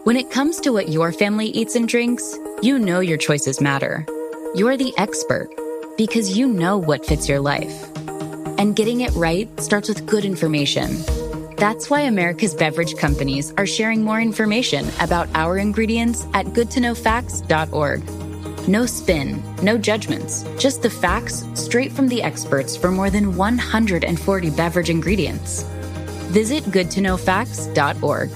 When it comes to what your family eats and drinks, you know your choices matter. You're the expert because you know what fits your life. And getting it right starts with good information. That's why America's beverage companies are sharing more information about our ingredients at goodtoknowfacts.org. No spin, no judgments, just the facts straight from the experts for more than 140 beverage ingredients. Visit goodtoknowfacts.org.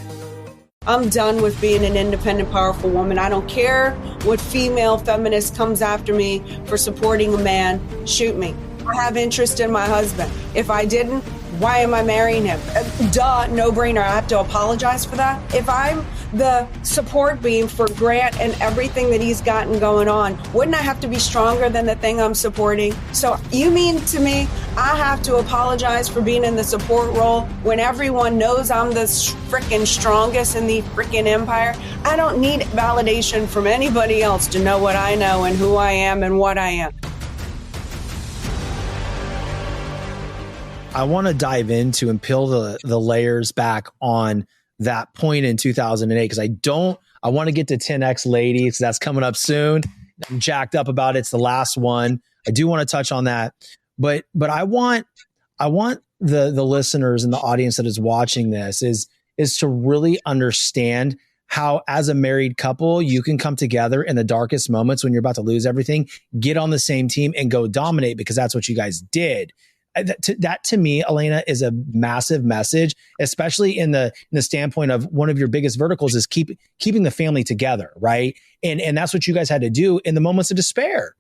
I'm done with being an independent, powerful woman. I don't care what female feminist comes after me for supporting a man. Shoot me. I have interest in my husband. If I didn't, why am I marrying him? Duh, no brainer. I have to apologize for that. If I'm the support beam for Grant and everything that he's gotten going on, wouldn't I have to be stronger than the thing I'm supporting? So you mean to me I have to apologize for being in the support role when everyone knows I'm the freaking strongest in the freaking empire? I don't need validation from anybody else to know what I know and who I am and what I am. I want to dive into and peel the layers back on that point in 2008 because I want to get to 10X ladies. That's coming up soon. I'm jacked up about it. It's the last one. I do want to touch on that, but I want the listeners and the audience that is watching this is to really understand how, as a married couple, you can come together in the darkest moments when you're about to lose everything, get on the same team and go dominate, because that's what you guys did. That to me, Elena, is a massive message, especially in the standpoint of one of your biggest verticals is keeping the family together, right? And that's what you guys had to do in the moments of despair.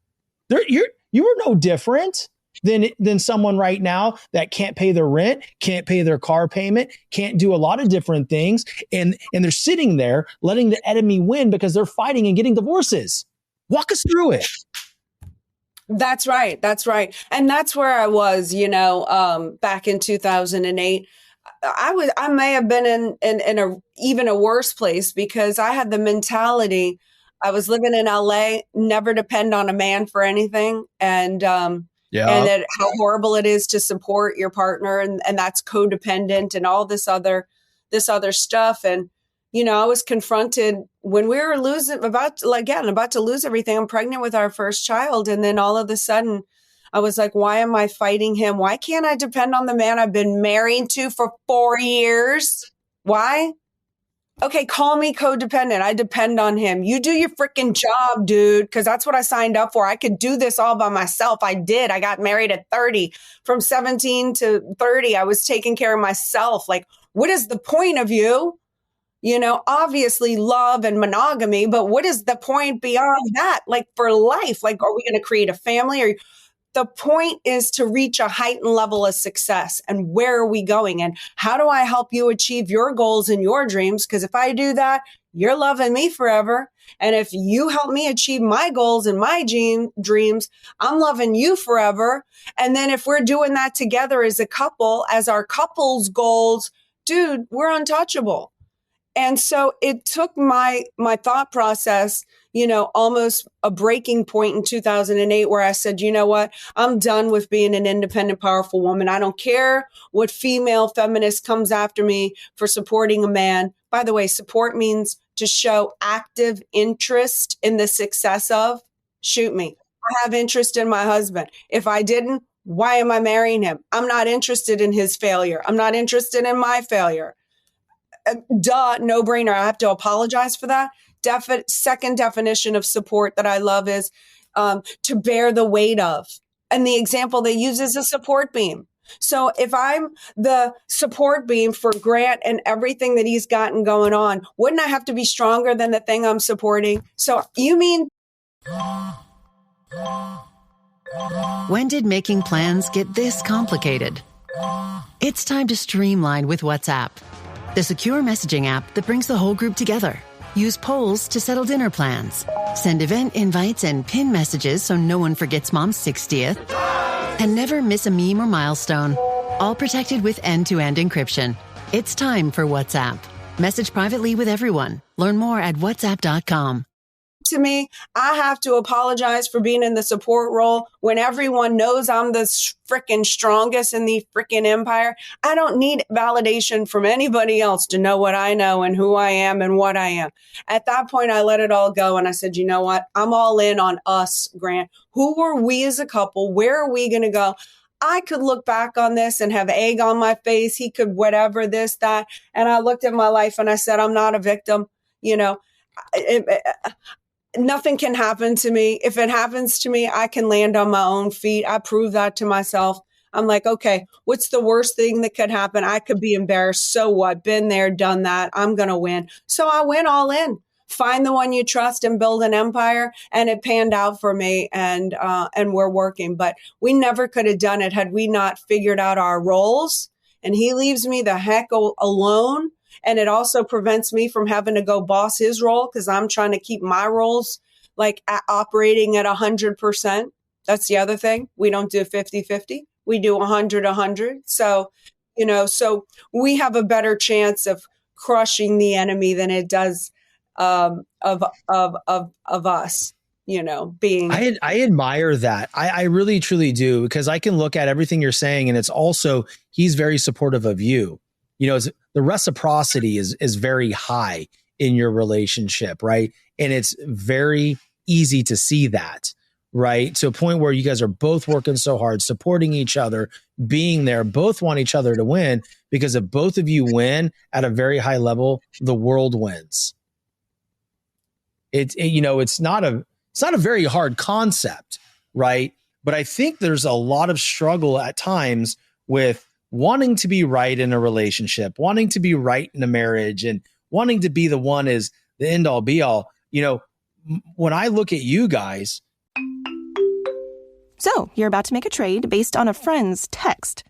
You were no different than someone right now that can't pay their rent, can't pay their car payment, can't do a lot of different things, and they're sitting there letting the enemy win because they're fighting and getting divorces. Walk us through it. That's right. That's right. And that's where I was, back in 2008. I may have been in a even a worse place because I had the mentality. I was living in LA, never depend on a man for anything. And how horrible it is to support your partner. And that's codependent and all this other stuff. And, I was confronted when we were about to lose everything. I'm pregnant with our first child. And then all of a sudden I was like, why am I fighting him? Why can't I depend on the man I've been married to for 4 years? Why? Okay, call me codependent. I depend on him. You do your freaking job, dude, because that's what I signed up for. I could do this all by myself. I did. I got married at 30. From 17 to 30, I was taking care of myself. Like, what is the point of you? Obviously love and monogamy, but what is the point beyond that? Like for life, like, are we going to create a family? Or the point is to reach a heightened level of success. And where are we going? And how do I help you achieve your goals and your dreams? Because if I do that, you're loving me forever. And if you help me achieve my goals and my dreams, I'm loving you forever. And then if we're doing that together as a couple, as our couple's goals, dude, we're untouchable. And so it took my thought process, almost a breaking point in 2008 where I said, you know what, I'm done with being an independent, powerful woman. I don't care what female feminist comes after me for supporting a man. By the way, support means to show active interest in the success of. Shoot me. I have interest in my husband. If I didn't, why am I marrying him? I'm not interested in his failure. I'm not interested in my failure. Duh, no brainer. I have to apologize for that. Second definition of support that I love is to bear the weight of. And the example they use is a support beam. So if I'm the support beam for Grant and everything that he's gotten going on, wouldn't I have to be stronger than the thing I'm supporting? So you mean... When did making plans get this complicated? It's time to streamline with WhatsApp, the secure messaging app that brings the whole group together. Use polls to settle dinner plans. Send event invites and pin messages so no one forgets Mom's 60th. And never miss a meme or milestone. All protected with end-to-end encryption. It's time for WhatsApp. Message privately with everyone. Learn more at whatsapp.com. to me, I have to apologize for being in the support role when everyone knows I'm the freaking strongest in the freaking empire. I don't need validation from anybody else to know what I know and who I am and what I am. At that point, I let it all go. And I said, you know what? I'm all in on us, Grant. Who are we as a couple? Where are we going to go? I could look back on this and have egg on my face. He could whatever, this, that. And I looked at my life and I said, I'm not a victim. You know, nothing can happen to me. If it happens to me, I can land on my own feet. I prove that to myself. I'm like, okay, what's the worst thing that could happen? I could be embarrassed. So what? Been there, done that. I'm going to win. So I went all in. Find the one you trust and build an empire. And it panned out for me, and we're working. But we never could have done it had we not figured out our roles. And he leaves me the heck alone. And it also prevents me from having to go boss his role because I'm trying to keep my roles like operating at 100%. That's the other thing. We don't do 50-50. We do 100-100. So, you know, so we have a better chance of crushing the enemy than it does of us, you know, being. I admire that. I really, truly do, because I can look at everything you're saying, and it's also, he's very supportive of you. You know, the reciprocity is very high in your relationship, right? And it's very easy to see that, right? To a point where you guys are both working so hard, supporting each other, being there, both want each other to win, because if both of you win at a very high level, the world wins. It's not a very hard concept, right? But I think there's a lot of struggle at times with wanting to be right in a relationship, wanting to be right in a marriage, and wanting to be the one is the end all be all. You know, when I look at you guys. So you're about to make a trade based on a friend's text.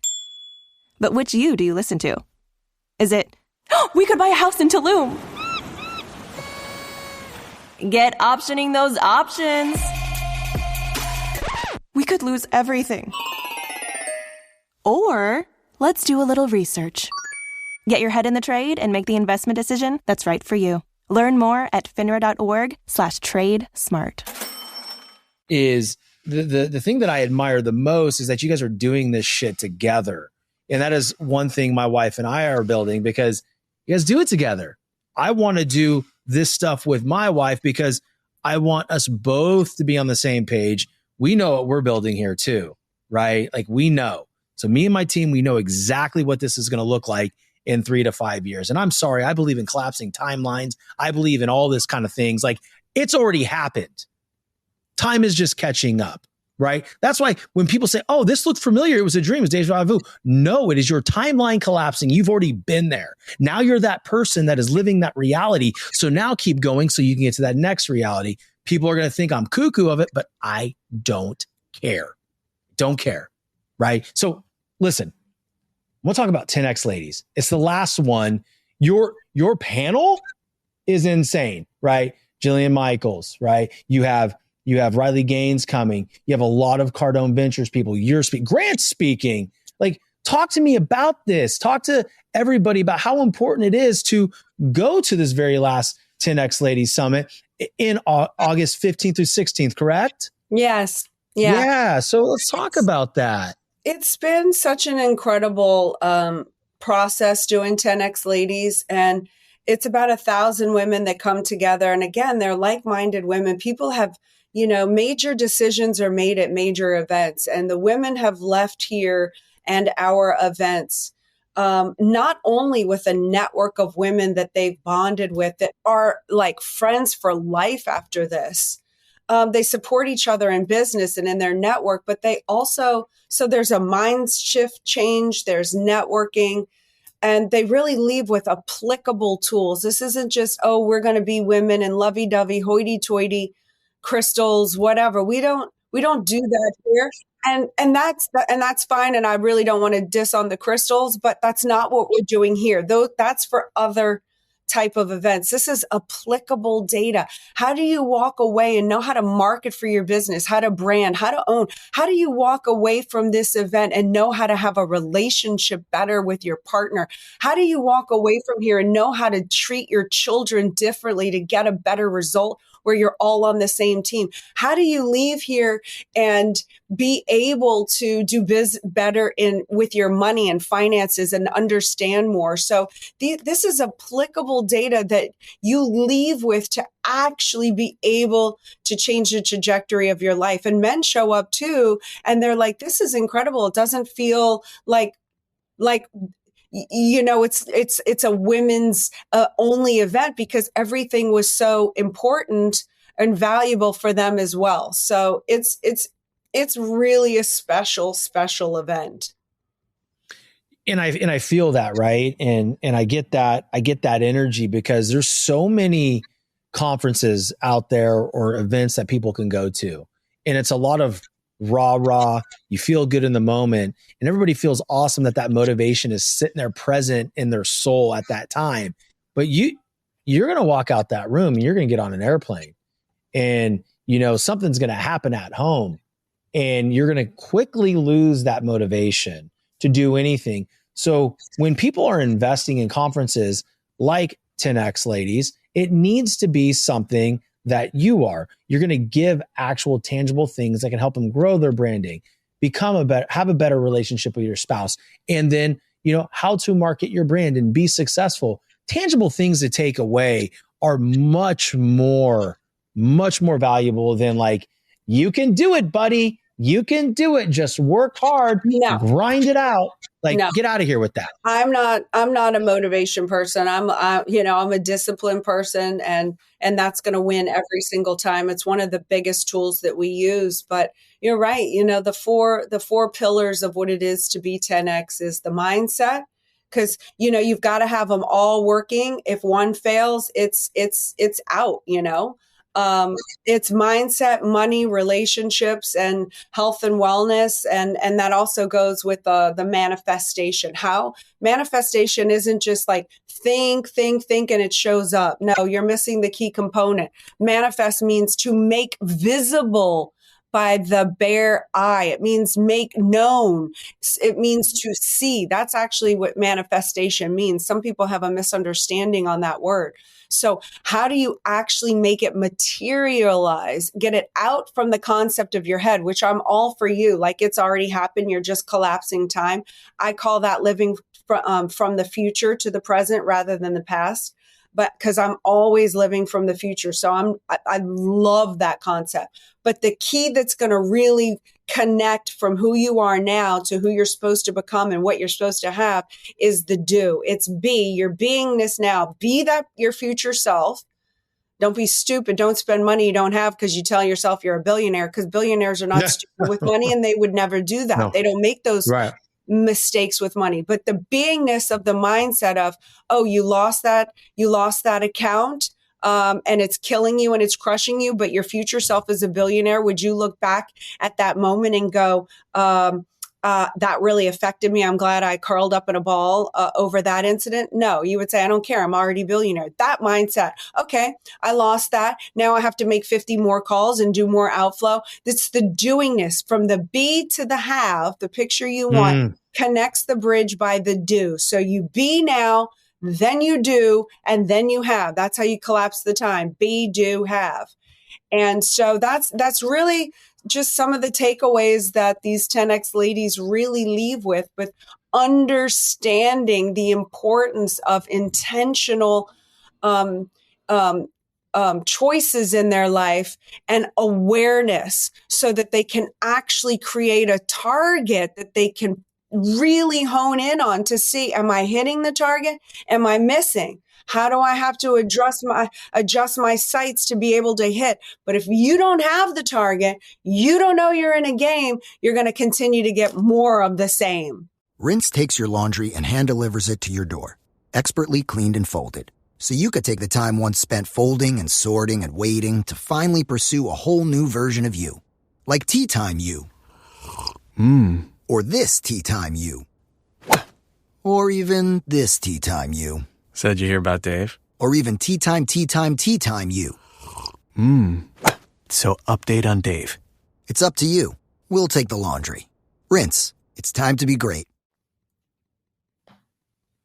But which you do you listen to? Is it, oh, we could buy a house in Tulum? Get optioning those options. We could lose everything. Or let's do a little research. Get your head in the trade and make the investment decision that's right for you. Learn more at finra.org/trade-smart. Is the thing that I admire the most is that you guys are doing this shit together. And that is one thing my wife and I are building, because you guys do it together. I want to do this stuff with my wife because I want us both to be on the same page. We know what we're building here too, right? Like, we know. So me and my team, we know exactly what this is going to look like in 3 to 5 years. And I'm sorry, I believe in collapsing timelines. I believe in all this kind of things. Like, it's already happened. Time is just catching up, right? That's why when people say, oh, this looked familiar, it was a dream, it was deja vu. No, it is your timeline collapsing. You've already been there. Now you're that person that is living that reality. So now keep going so you can get to that next reality. People are going to think I'm cuckoo of it, but I don't care. Don't care, right? So listen, we'll talk about 10X ladies. It's the last one. Your panel is insane, right? Jillian Michaels, right? You have Riley Gaines coming. You have a lot of Cardone Ventures people. You're speaking. Grant's speaking. Like, talk to me about this. Talk to everybody about how important it is to go to this very last 10X Ladies Summit in August 15th through 16th, correct? Yes. Yeah. So let's talk about that. It's been such an incredible process doing 10X Ladies. And it's about 1,000 women that come together. And again, they're like-minded women. People have, you know, major decisions are made at major events, and the women have left here and our events, not only with a network of women that they've bonded with that are like friends for life after this. They support each other in business and in their network, but they also, so there's a mind shift change, there's networking, and they really leave with applicable tools. This isn't just, oh, we're going to be women and lovey-dovey, hoity-toity, crystals, whatever. We don't do that here. And that's fine. And I really don't want to diss on the crystals, but that's not what we're doing here. Though that's for other type of events. This is applicable data. How do you walk away and know how to market for your business, how to brand, how to own? How do you walk away from this event and know how to have a relationship better with your partner? How do you walk away from here and know how to treat your children differently to get a better result where you're all on the same team? How do you leave here and be able to do better with your money and finances and understand more? So this is applicable data that you leave with to actually be able to change the trajectory of your life. And men show up too, and they're like, this is incredible. It doesn't feel like it's a women's only event, because everything was so important and valuable for them as well. So it's really a special event. And I feel that, right? And I get that energy, because there's so many conferences out there or events that people can go to. And it's a lot of rah, you feel good in the moment, and everybody feels awesome that motivation is sitting there present in their soul at that time. But you're going to walk out that room and you're going to get on an airplane, and something's going to happen at home, and you're going to quickly lose that motivation to do anything. So when people are investing in conferences like 10X Ladies, it needs to be something that you're going to give actual tangible things that can help them grow their branding, have a better relationship with your spouse, and then, how to market your brand and be successful. Tangible things to take away are much more valuable than like, you can do it, buddy. You can do it. Just work hard, grind it out. Get out of here with that. I'm not a motivation person. I'm a disciplined person, and that's going to win every single time. It's one of the biggest tools that we use. But you're right. The four pillars of what it is to be 10X is the mindset, because you've got to have them all working. If one fails, it's out. It's mindset, money, relationships, and health and wellness. And that also goes with the manifestation. How manifestation isn't just like think, and it shows up. No, you're missing the key component. Manifest means to make visible by the bare eye. It means make known. It means to see. That's actually what manifestation means. Some people have a misunderstanding on that word. So how do you actually make it materialize, get it out from the concept of your head, which I'm all for you. Like it's already happened. You're just collapsing time. I call that living from the future to the present rather than the past. But because I'm always living from the future. So I love that concept. But the key that's going to really connect from who you are now to who you're supposed to become and what you're supposed to have is the do. It's be your beingness now. Be that your future self. Don't be stupid. Don't spend money you don't have because you tell yourself you're a billionaire, because billionaires are not stupid with money, and they would never do that. No. They don't make those mistakes with money. But the beingness of the mindset of, oh, you lost that account, and it's killing you and it's crushing you, but your future self is a billionaire. Would you look back at that moment and go, that really affected me. I'm glad I curled up in a ball over that incident? No, you would say, I don't care. I'm already a billionaire. That mindset. Okay, I lost that. Now I have to make 50 more calls and do more outflow. It's the doingness from the be to the have, the picture you want, connects the bridge by the do. So you be now, then you do, and then you have. That's how you collapse the time. Be, do, have. And so that's really just some of the takeaways that these 10X ladies really leave with understanding the importance of intentional choices in their life and awareness, so that they can actually create a target that they can really hone in on to see, am I hitting the target? Am I missing? How do I have to adjust my sights to be able to hit? But if you don't have the target, you don't know you're in a game, you're going to continue to get more of the same. Rinse takes your laundry and hand delivers it to your door, expertly cleaned and folded. So you could take the time once spent folding and sorting and waiting to finally pursue a whole new version of you. Like Tea Time You. Or this Tea Time You. Or even this Tea Time You. So did you hear about Dave? Or even tea time you. So update on Dave. It's up to you. We'll take the laundry. Rinse. It's time to be great.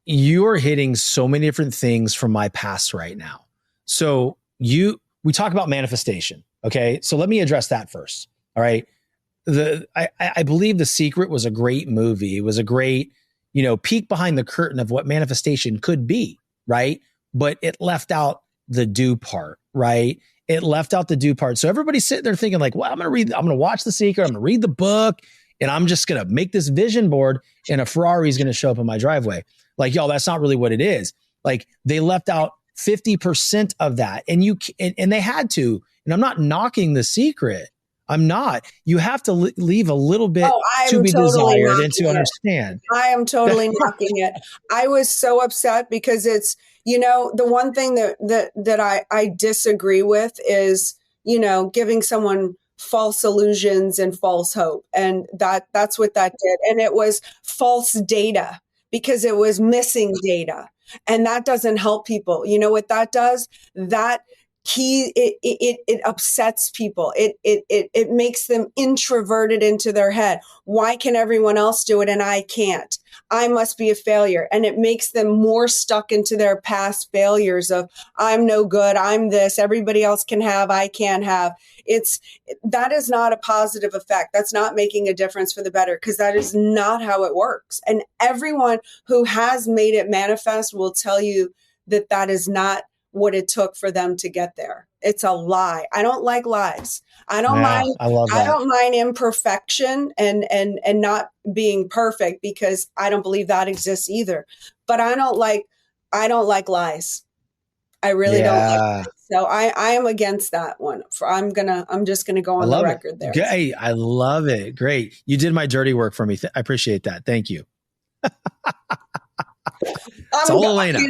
You're hitting so many different things from my past right now. So we talk about manifestation. Okay. So let me address that first. All right. I believe The Secret was a great movie. It was a great, peek behind the curtain of what manifestation could be. Right. But it left out the do part. Right. It left out the do part. So everybody's sitting there thinking like, well, I'm going to watch The Secret. I'm going to read the book and I'm just going to make this vision board and a Ferrari is going to show up in my driveway. Like, y'all, that's not really what it is. Like they left out 50% of that and they had to, and I'm not knocking The Secret. I'm not. You have to leave a little bit to be desired and to understand. I am totally knocking it. I was so upset because it's, the one thing that I disagree with is, giving someone false illusions and false hope. And that's what that did. And it was false data because it was missing data. And that doesn't help people. You know what that does? It upsets people. It makes them introverted into their head. Why can everyone else do it and I can't? I must be a failure. And it makes them more stuck into their past failures of I'm no good. I'm this. Everybody else can have. I can't have. That is not a positive effect. That's not making a difference for the better because that is not how it works. And everyone who has made it manifest will tell you that is not what it took for them to get there. It's a lie. I don't like lies. I don't mind. I love that. I don't mind imperfection and not being perfect because I don't believe that exists either. But I don't like lies. I really don't like it. So I am against that one. I'm just gonna go on the record there. Hey, I love it. Great. You did my dirty work for me. I appreciate that. Thank you. It's all Elena.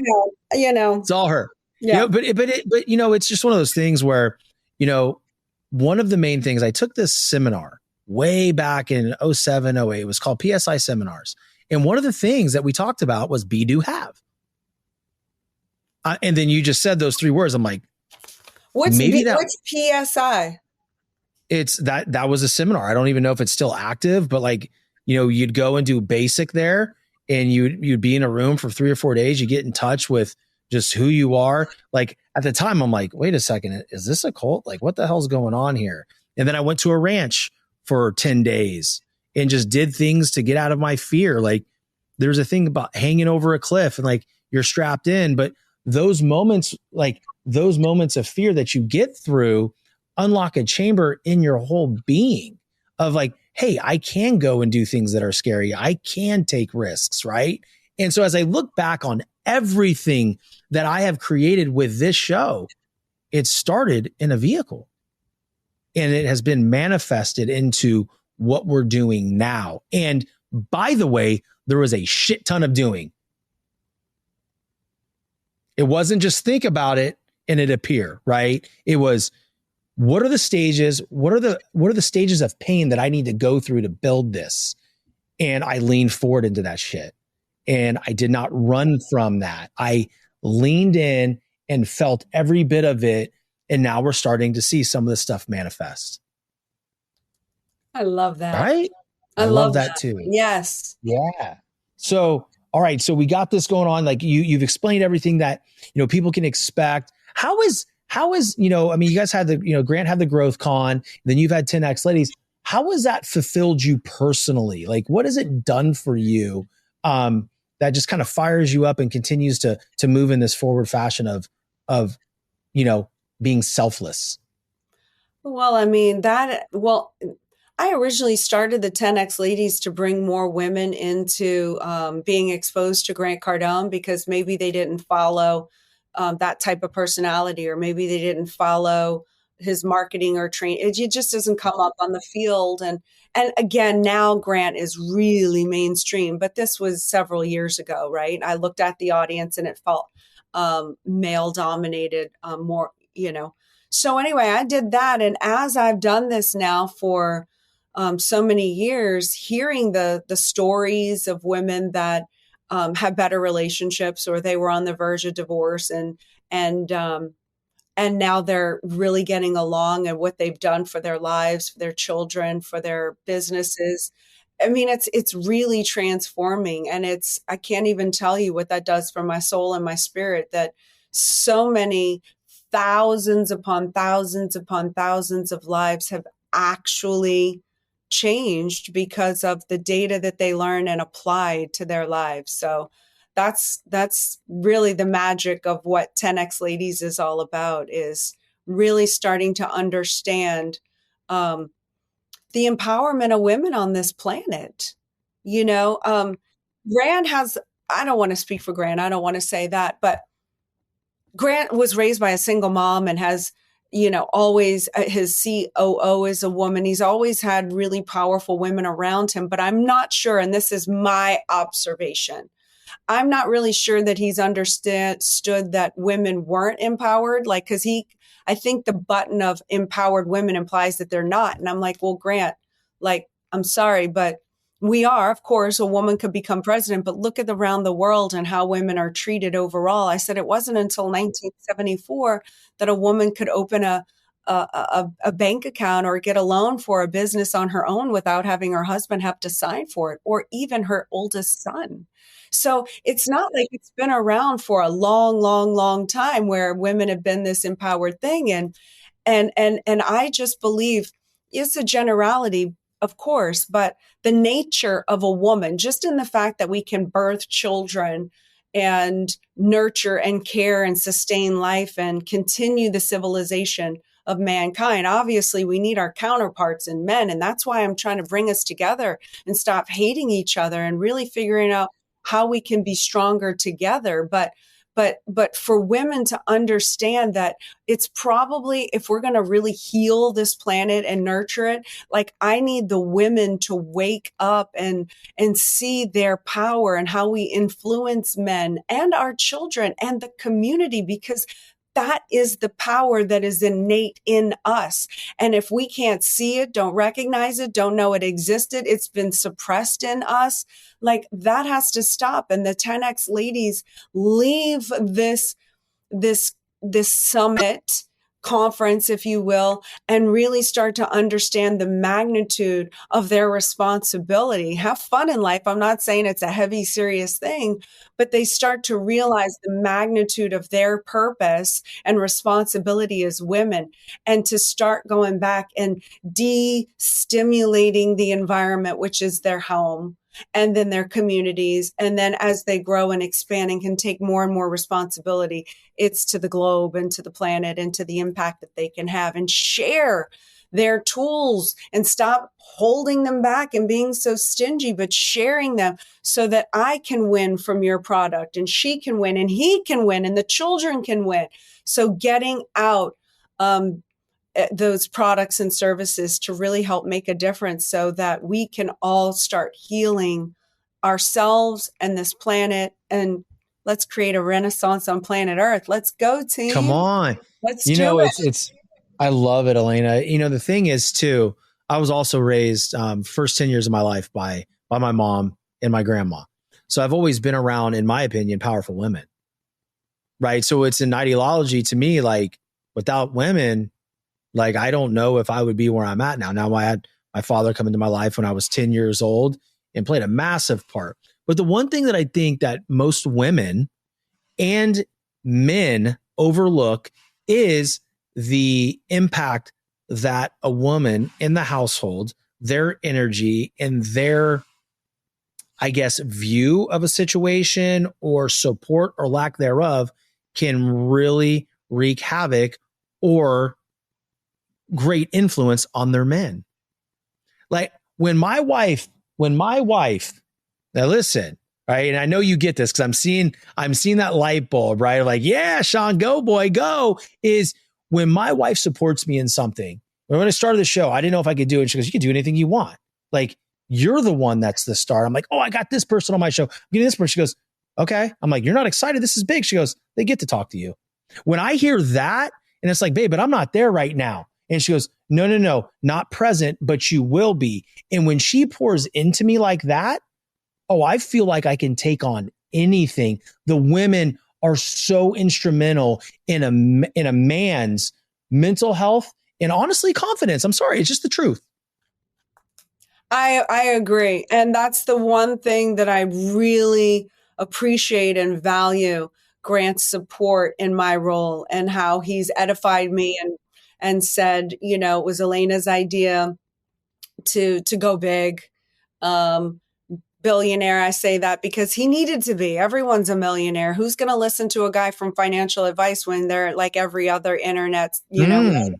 It's all her. Yeah. But it's just one of those things where, one of the main things, I took this seminar way back in 07, 08. It was called PSI seminars. And one of the things that we talked about was be, do, have. And then you just said those three words. I'm like, what's PSI? It's that was a seminar. I don't even know if it's still active, but you'd go and do basic there and you'd be in a room for 3 or 4 days. You get in touch with just who you are. Like at the time, I'm like, wait a second, is this a cult? Like what the hell's going on here? And then I went to a ranch for 10 days and just did things to get out of my fear. Like there's a thing about hanging over a cliff and like you're strapped in, but those moments of fear that you get through unlock a chamber in your whole being of like, hey, I can go and do things that are scary. I can take risks. Right. And so as I look back on everything that I have created with this show, it started in a vehicle and it has been manifested into what we're doing now. And by the way, there was a shit ton of doing. It wasn't just think about it and it appear, right? It was, what are the stages? What are the stages of pain that I need to go through to build this? And I leaned forward into that shit. And I did not run from that. I leaned in and felt every bit of it. And now we're starting to see some of the stuff manifest. I love that. Right? I love that too. Yes. Yeah. So, all right. So we got this going on. Like you've explained everything that, people can expect. How is, you guys had Grant had the Growth Con, then you've had 10X Ladies. How has that fulfilled you personally? Like, what has it done for you? That just kind of fires you up and continues to move in this forward fashion of being selfless. Well, I originally started the 10X Ladies to bring more women into being exposed to Grant Cardone because maybe they didn't follow that type of personality, or maybe they didn't follow his marketing or training. It just doesn't come up on the field. And again, now Grant is really mainstream, but this was several years ago, right? I looked at the audience and it felt male dominated more, So anyway, I did that. And as I've done this now for so many years, hearing the stories of women that have better relationships or they were on the verge of divorce and And now they're really getting along, and what they've done for their lives, for their children, for their businesses. I mean, it's really transforming, and I can't even tell you what that does for my soul and my spirit, that so many thousands upon thousands upon thousands of lives have actually changed because of the data that they learn and applied to their lives. So that's really the magic of what 10X Ladies is all about, is really starting to understand the empowerment of women on this planet. Grant has, I don't want to speak for Grant, I don't want to say that, but Grant was raised by a single mom and has, always, his COO is a woman. He's always had really powerful women around him, but I'm not sure, and this is my observation, I'm not really sure that he's understood that women weren't empowered. Like, cause I think the button of empowered women implies that they're not. And I'm like, well, Grant, like, I'm sorry, but we are. Of course, a woman could become president, but look at around the world and how women are treated overall. I said it wasn't until 1974 that a woman could open a bank account or get a loan for a business on her own without having her husband have to sign for it, or even her oldest son. So it's not like it's been around for a long, long, long time where women have been this empowered thing. And I just believe it's a generality, of course, but the nature of a woman, just in the fact that we can birth children and nurture and care and sustain life and continue the civilization of mankind. Obviously, we need our counterparts in men. And that's why I'm trying to bring us together and stop hating each other and really figuring out how we can be stronger together. But for women to understand that it's probably, if we're going to really heal this planet and nurture it, like, I need the women to wake up and see their power and how we influence men and our children and the community, because that is the power that is innate in us. And if we can't see it, don't recognize it, don't know it existed, it's been suppressed in us, like, that has to stop. And the 10X Ladies leave this summit conference, if you will, and really start to understand the magnitude of their responsibility. Have fun in life. I'm not saying it's a heavy, serious thing, but they start to realize the magnitude of their purpose and responsibility as women, and to start going back and de-stimulating the environment, which is their home, and then their communities. And then as they grow and expand and can take more and more responsibility, it's to the globe and to the planet and to the impact that they can have, and share their tools and stop holding them back and being so stingy, but sharing them so that I can win from your product, and she can win, and he can win, and the children can win. So getting out those products and services to really help make a difference, so that we can all start healing ourselves and this planet, and let's create a renaissance on planet Earth. Let's go, team. Come on. Let's do it. It's I love it, Elena. The thing is too, I was also raised first 10 years of my life by my mom and my grandma. So I've always been around, in my opinion, powerful women. Right. So it's an ideology to me, like, without women, like, I don't know if I would be where I'm at now. Now, I had my father come into my life when I was 10 years old and played a massive part. But the one thing that I think that most women and men overlook is the impact that a woman in the household, their energy and their, I guess, view of a situation or support or lack thereof can really wreak havoc or great influence on their men. Like, when my wife, now listen, right? And I know you get this because I'm seeing that light bulb, right? Like, yeah, Shawn, go boy, go. Is when my wife supports me in something. When I started the show, I didn't know if I could do it. She goes, you can do anything you want. Like, you're the one that's the star. I'm like, oh, I got this person on my show. I'm getting this person. She goes, okay. I'm like, you're not excited. This is big. She goes, they get to talk to you. When I hear that, and it's like, babe, but I'm not there right now. And she goes, no, not present, but you will be. And when she pours into me like that, oh, I feel like I can take on anything. The women are so instrumental in a man's mental health and honestly confidence. I'm sorry, it's just the truth. I agree. And that's the one thing that I really appreciate and value Grant's support in my role, and how he's edified me and said, it was Elena's idea to go big. Billionaire. I say that because he needed to be. Everyone's a millionaire. Who's going to listen to a guy from financial advice when they're like every other internet, millionaire?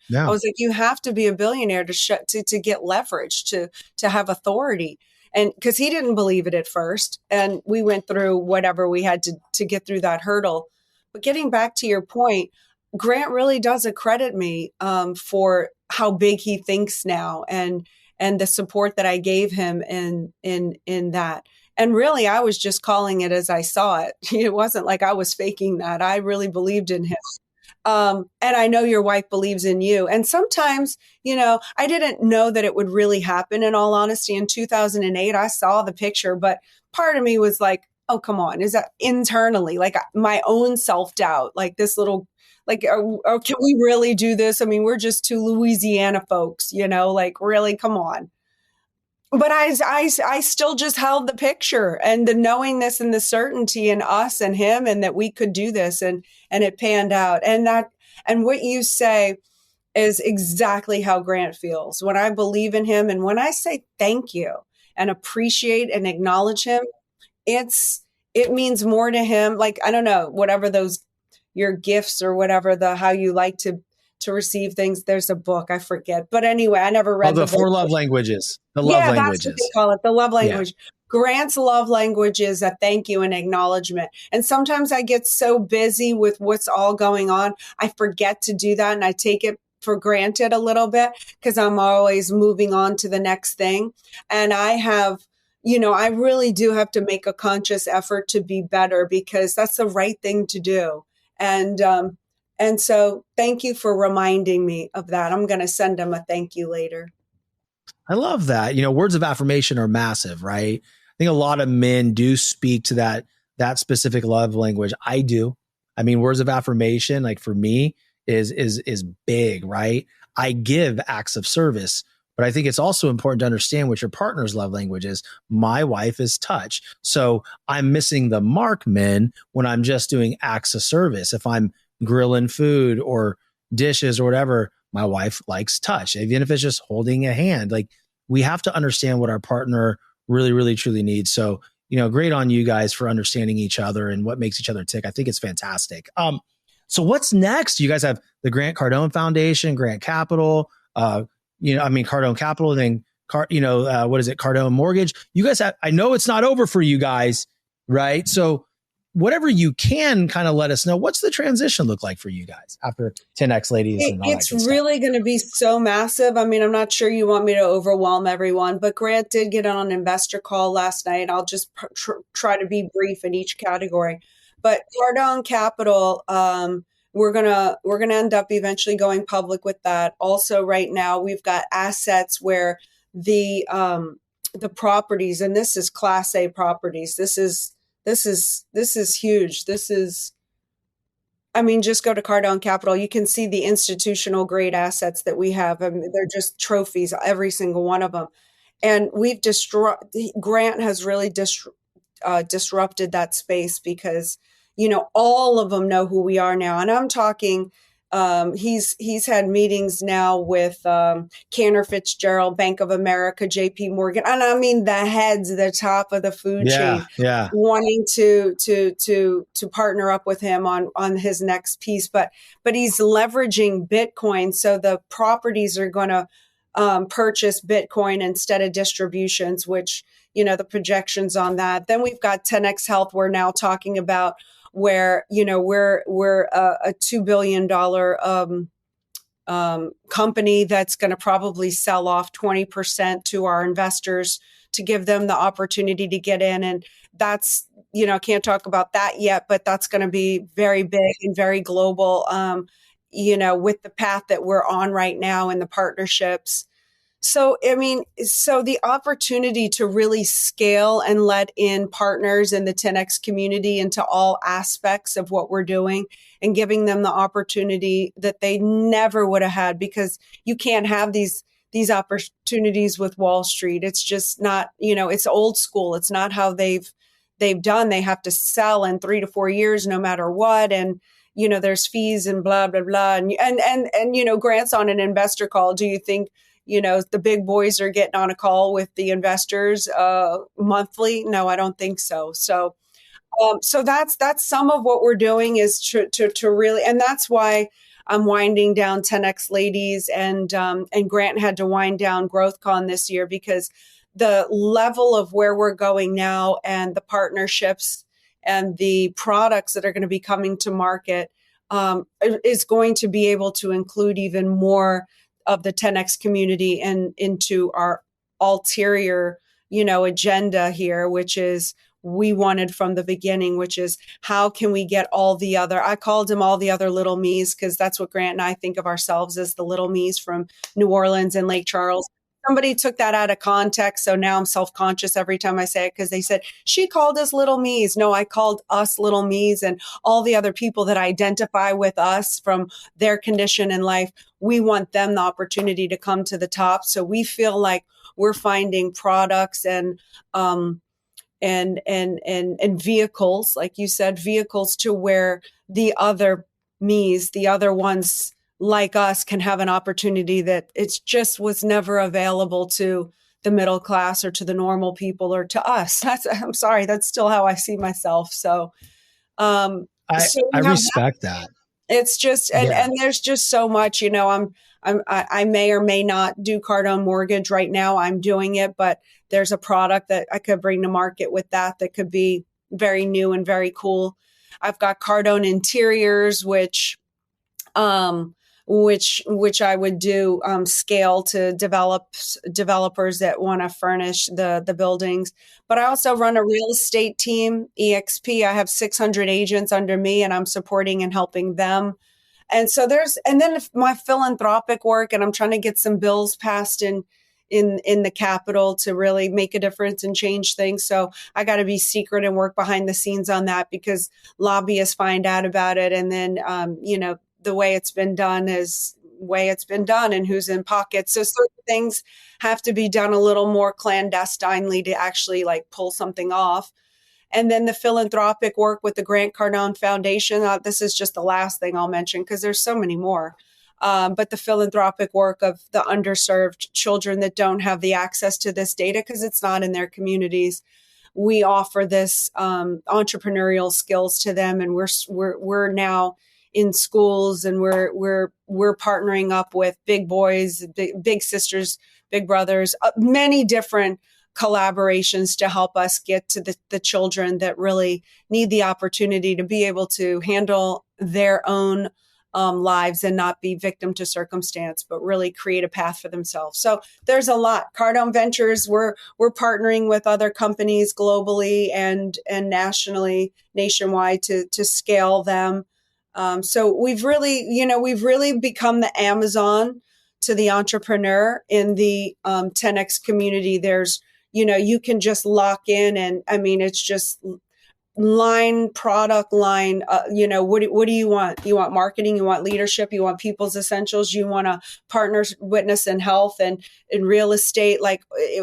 Yeah. I was like, you have to be a billionaire to get leverage, to have authority. And because he didn't believe it at first. And we went through whatever we had to get through that hurdle. But getting back to your point, Grant really does accredit me for how big he thinks now, and the support that I gave him in that. And really, I was just calling it as I saw it. It wasn't like I was faking that. I really believed in him. And I know your wife believes in you. And sometimes, I didn't know that it would really happen. In all honesty, in 2008, I saw the picture, but part of me was like, oh, come on. Is that internally, like my own self-doubt, like this little, like, can we really do this? I mean, we're just two Louisiana folks, like really, come on. But I still just held the picture, and the knowingness and the certainty in us and him, and that we could do this, and it panned out. And what you say is exactly how Grant feels. When I believe in him, and when I say thank you and appreciate and acknowledge him, it means more to him. Like, I don't know, whatever your gifts or whatever, how you like to receive things. There's a book, I forget. But anyway, I never read the 4 love languages. The love languages. That's what they call it, the love language. Yeah. Grant's love language is a thank you and acknowledgement. And sometimes I get so busy with what's all going on, I forget to do that. And I take it for granted a little bit because I'm always moving on to the next thing. And I have, I really do have to make a conscious effort to be better, because that's the right thing to do. And so thank you for reminding me of that. I'm going to send him a thank you later. I love that. Words of affirmation are massive, right? I think a lot of men do speak to that specific love language. I do. I mean, words of affirmation, like for me, is big, right? I give acts of service, but I think it's also important to understand what your partner's love language is. My wife is touch. So I'm missing the mark, men, when I'm just doing acts of service. If I'm grilling food or dishes or whatever, my wife likes touch, even if it's just holding a hand. Like, we have to understand what our partner really, really, truly needs. So, great on you guys for understanding each other and what makes each other tick. I think it's fantastic. So what's next? You guys have the Grant Cardone Foundation, Grant Capital, Cardone Capital, then what is it? Cardone Mortgage. You guys have, I know it's not over for you guys, right? So whatever you can kind of let us know, what's the transition look like for you guys after 10X ladies? It's really going to be so massive. I mean, I'm not sure you want me to overwhelm everyone, but Grant did get on an investor call last night. I'll just try to be brief in each category. But Cardone Capital, we're gonna end up eventually going public with that. Also, right now we've got assets where the properties, and this is Class A properties. This is huge. Just go to Cardone Capital. You can see the institutional grade assets that we have. I mean, they're just trophies, every single one of them. And Grant has really disrupted that space because, all of them know who we are now. And I'm talking, he's had meetings now with Cantor Fitzgerald, Bank of America, JP Morgan. And I mean, the heads, the top of the food chain, wanting to partner up with him on his next piece. But he's leveraging Bitcoin. So the properties are going to purchase Bitcoin instead of distributions, which, the projections on that. Then we've got 10X Health. We're now talking about where, we're a $2 billion company that's going to probably sell off 20% to our investors to give them the opportunity to get in. And that's, can't talk about that yet, but that's going to be very big and very global, with the path that we're on right now and the partnerships. So, I mean, so the opportunity to really scale and let in partners in the 10X community into all aspects of what we're doing and giving them the opportunity that they never would have had, because you can't have these opportunities with Wall Street. It's just not, it's old school. It's not how they've done. They have to sell in 3 to 4 years, no matter what. And, there's fees and blah, blah, blah. And Grant's on an investor call. Do you think, the big boys are getting on a call with the investors monthly? No, I don't think so. So that's some of what we're doing, is to really, and that's why I'm winding down 10X Ladies, and Grant had to wind down GrowthCon this year, because the level of where we're going now and the partnerships and the products that are going to be coming to market is going to be able to include even more of the 10X community and into our ulterior, agenda here, which is we wanted from the beginning, which is how can we get I called them all the other little me's, because that's what Grant and I think of ourselves as, the little me's from New Orleans and Lake Charles. Somebody took that out of context. So now I'm self-conscious every time I say it, because they said, she called us little me's. No, I called us little me's, and all the other people that identify with us from their condition in life. We want them the opportunity to come to the top. So we feel like we're finding products and vehicles, like you said, vehicles to where the other me's, the other ones like us, can have an opportunity that it just was never available to the middle class or to the normal people or to us. I'm sorry, that's still how I see myself. So, I respect that. It's just, and there's just so much, I may or may not do Cardone Mortgage right now. I'm doing it, but there's a product that I could bring to market with that could be very new and very cool. I've got Cardone Interiors, which I would do scale to developers that want to furnish the buildings. But I also run a real estate team, EXP. I have 600 agents under me, and I'm supporting and helping them. And so and then my philanthropic work, and I'm trying to get some bills passed in the Capitol to really make a difference and change things. So I got to be secret and work behind the scenes on that, because lobbyists find out about it. And then, the way it's been done is way it's been done, and who's in pockets. So certain things have to be done a little more clandestinely to actually pull something off. And then the philanthropic work with the Grant Cardone Foundation. This is just the last thing I'll mention, because there's so many more. But the philanthropic work of the underserved children that don't have the access to this data because it's not in their communities. We offer this entrepreneurial skills to them, and we're now in schools, and we're partnering up with big boys, big sisters, big brothers, many different collaborations to help us get to the children that really need the opportunity to be able to handle their own lives and not be victim to circumstance, but really create a path for themselves. So there's a lot. Cardone Ventures, we're partnering with other companies globally and nationwide to scale them. So we've really become the Amazon to the entrepreneur in the 10X community. There's, you can just lock in, and I mean, it's just product line. What do you want? You want marketing, you want leadership, you want people's essentials, you want a partners, witness, and health, and in real estate.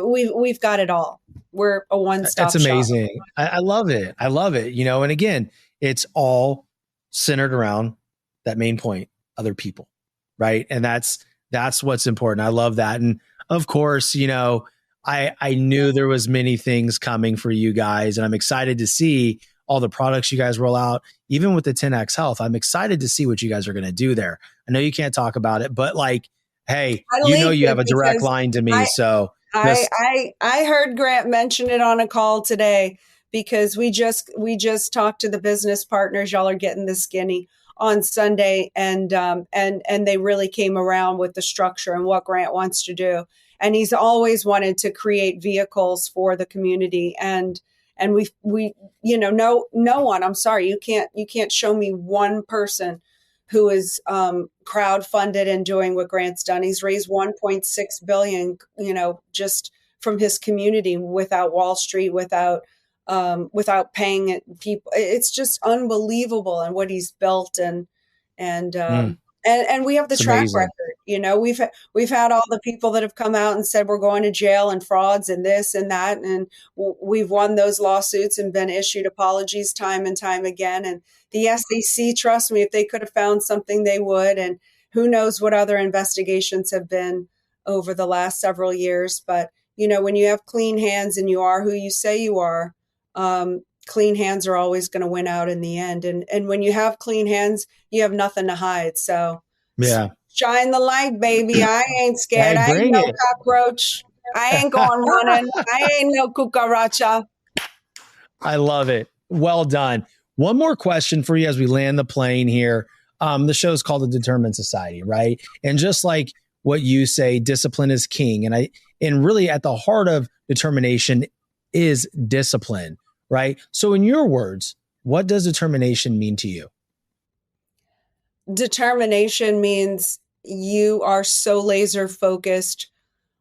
We've got it all. We're a one-stop shop. That's amazing. I love it. And again, it's all centered around that main point, other people, right? And that's what's important. I love that. And of course, I knew there was many things coming for you guys, and I'm excited to see all the products you guys roll out. Even with the 10X Health, I'm excited to see what you guys are going to do there. I know you can't talk about it, but hey, you have a direct line to me. I heard Grant mention it on a call today, because we just talked to the business partners. Y'all are getting the skinny on Sunday, and they really came around with the structure and what Grant wants to do. And he's always wanted to create vehicles for the community. And we no one, I'm sorry, you can't show me one person who is crowdfunded and doing what Grant's done. He's raised $1.6 billion, just from his community, without Wall Street, without paying people. It's just unbelievable, and what he's built, and we have the track record. We've had all the people that have come out and said we're going to jail and frauds and this and that, and we've won those lawsuits and been issued apologies time and time again. And the SEC, trust me, if they could have found something, they would. And who knows what other investigations have been over the last several years. But when you have clean hands and you are who you say you are, clean hands are always going to win out in the end. And when you have clean hands, you have nothing to hide. So shine the light, baby. I ain't scared. I ain't no cockroach. I ain't going running. I ain't no cucaracha. I love it. Well done. One more question for you as we land the plane here. The show is called The Determined Society, right? And just like what you say, discipline is king. And really at the heart of determination is discipline, right? So in your words, what does determination mean to you? Determination means you are so laser focused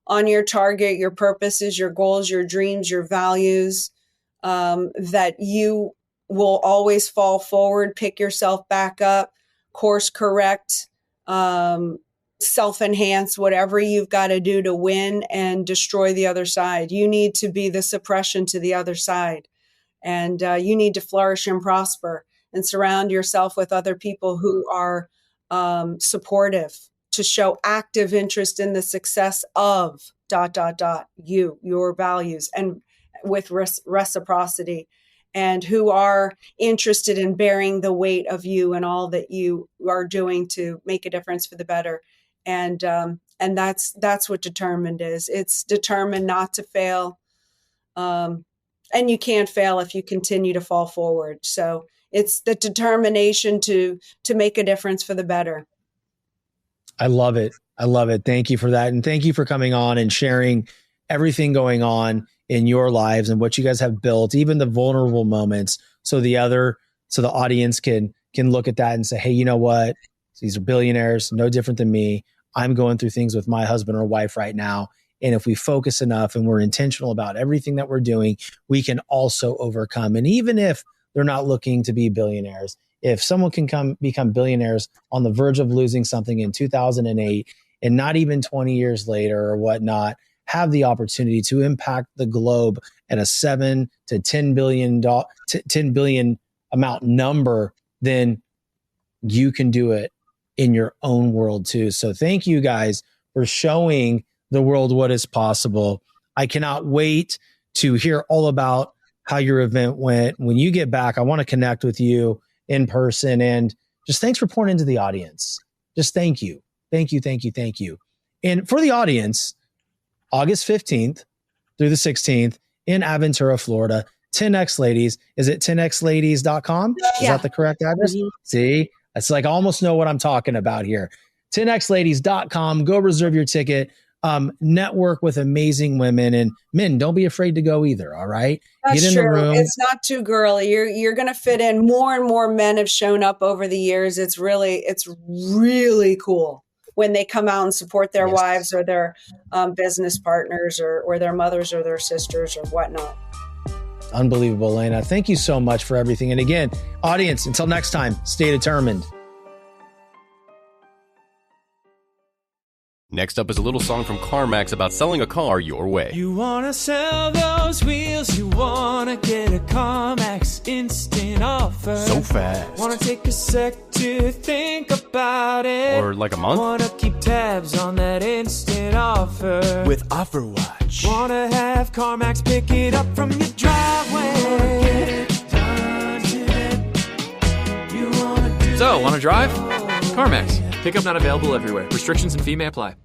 on your target, your purposes, your goals, your dreams, your values, that you will always fall forward, pick yourself back up, course correct, self-enhance, whatever you've got to do to win and destroy the other side. You need to be the suppression to the other side. And you need to flourish and prosper and surround yourself with other people who are supportive, to show active interest in the success of ... your values, and with reciprocity, and who are interested in bearing the weight of you and all that you are doing to make a difference for the better. And that's what determined is. It's determined not to fail. And you can't fail if you continue to fall forward. So it's the determination to make a difference for the better. I love it. I love it. Thank you for that. And thank you for coming on and sharing everything going on in your lives and what you guys have built, even the vulnerable moments. So the audience can look at that and say, hey, you know what? These are billionaires, no different than me. I'm going through things with my husband or wife right now. And if we focus enough and we're intentional about everything that we're doing, we can also overcome. And even if they're not looking to be billionaires, if someone can become billionaires on the verge of losing something in 2008 and not even 20 years later or whatnot, have the opportunity to impact the globe at a 7 to 10 billion amount number, then you can do it in your own world too. So thank you guys for showing the world what is possible. I cannot wait to hear all about how your event went. When you get back, I want to connect with you in person, and just thanks for pouring into the audience. Just thank you. Thank you, thank you, thank you. And for the audience, August 15th through the 16th in Aventura, Florida, 10X Ladies. Is it 10xladies.com? Is that the correct address? Mm-hmm. See, it's like I almost know what I'm talking about here. 10xladies.com. Go reserve your ticket. Network with amazing women, and men, don't be afraid to go either. All right. That's Get in true. the room. It's not too girly. You're going to fit in. More and more men have shown up over the years. It's really cool when they come out and support their wives or their business partners or their mothers or their sisters or whatnot. Unbelievable, Elena. Thank you so much for everything. And again, audience, until next time, stay determined. Next up is a little song from CarMax about selling a car your way. You want to sell those wheels, you want to get a CarMax instant offer. So fast. Want to take a sec to think about it. Or like a month. Want to keep tabs on that instant offer. With Offer Watch. Want to have CarMax pick it up from your driveway. So, want to drive? CarMax. Pickup not available everywhere. Restrictions and fee may apply.